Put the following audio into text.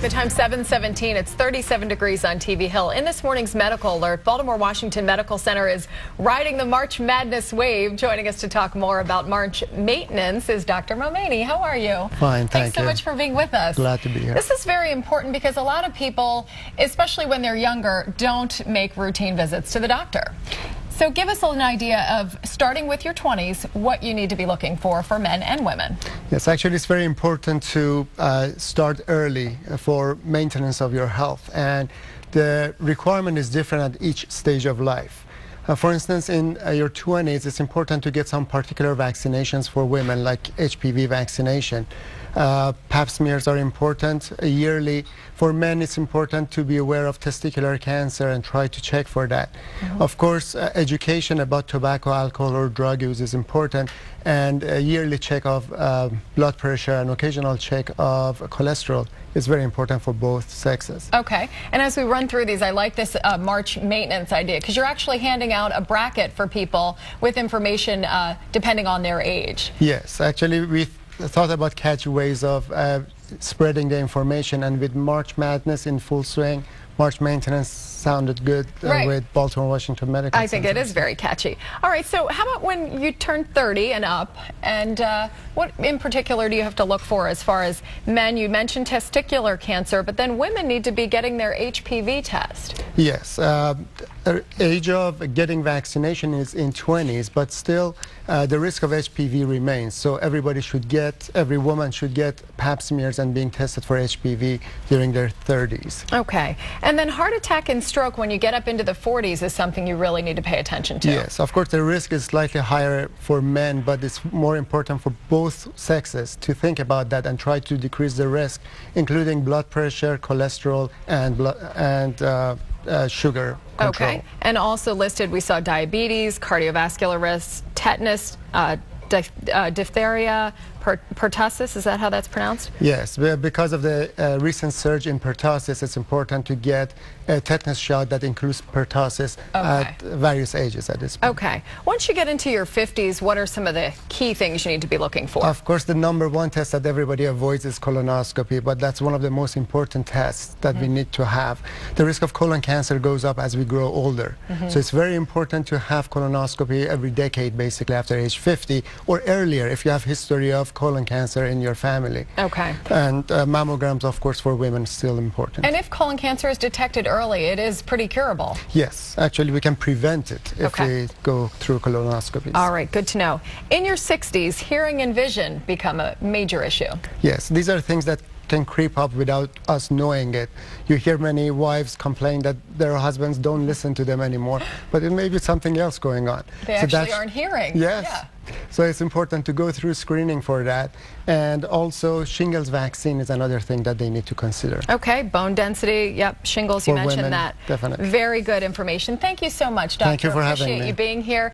back. The time 7:17. It's 37 degrees on TV Hill. In this morning's medical alert, Baltimore Washington Medical Center is riding the March Madness wave. Joining us to talk more about March maintenance is Dr. Momeni. How are you? Fine, thank you. Thanks so much for being with us. Glad to be here. This is very important because a lot of people, especially when they're younger, don't make routine visits to the doctor. So give us an idea of, starting with your 20s, what you need to be looking for men and women. Yes, actually it's very important to start early for maintenance of your health, and the requirement is different at each stage of life. For instance, in your 20s, it's important to get some particular vaccinations for women, like HPV vaccination. Pap smears are important yearly. For men, it's important to be aware of testicular cancer and try to check for that. Of course, education about tobacco, alcohol, or drug use is important, and a yearly check of blood pressure and occasional check of cholesterol is very important for both sexes. Okay, and as we run through these, I like this March maintenance idea, because you're actually handing out a bracket for people with information depending on their age. Yes, actually we thought about catchy ways of spreading the information, and with March Madness in full swing, March maintenance sounded good with Baltimore Washington Medical Center. I think it is very catchy. All right, so how about when you turn 30 and up, and what in particular do you have to look for as far as men? You mentioned testicular cancer, but then women need to be getting their HPV test. Yes, age of getting vaccination is in 20s, but still the risk of HPV remains. So everybody should get, every woman should get pap smears and being tested for HPV during their 30s. Okay, and then heart attack and stroke when you get up into the 40s is something you really need to pay attention to. Yes, of course the risk is slightly higher for men, but it's more important for both sexes to think about that and try to decrease the risk, including blood pressure, cholesterol, and sugar control. Okay, and also listed we saw diabetes, cardiovascular risks, tetanus, diphtheria, pertussis, is that how that's pronounced? Yes, because of the recent surge in pertussis, it's important to get a tetanus shot that includes pertussis at various ages at this point. Okay. Once you get into your 50s, what are some of the key things you need to be looking for? Of course, the #1 test that everybody avoids is colonoscopy, but that's one of the most important tests that we need to have. The risk of colon cancer goes up as we grow older. So it's very important to have colonoscopy every decade, basically after age 50, or earlier if you have history of colon cancer in your family. Okay. And mammograms, of course, for women is still important. And if colon cancer is detected early, it is pretty curable. Yes, actually we can prevent it if we go through colonoscopies. All right, good to know. In your 60s, hearing and vision become a major issue. Yes, these are things that can creep up without us knowing it. You hear many wives complain that their husbands don't listen to them anymore, but it may be something else going on. They actually aren't hearing. Yes. Yeah. So it's important to go through screening for that. And also shingles vaccine is another thing that they need to consider. Okay, bone density, yep, shingles, you mentioned women, that. definitely. Very good information. Thank you so much, Doctor. Thank you for having me. Appreciate you being here.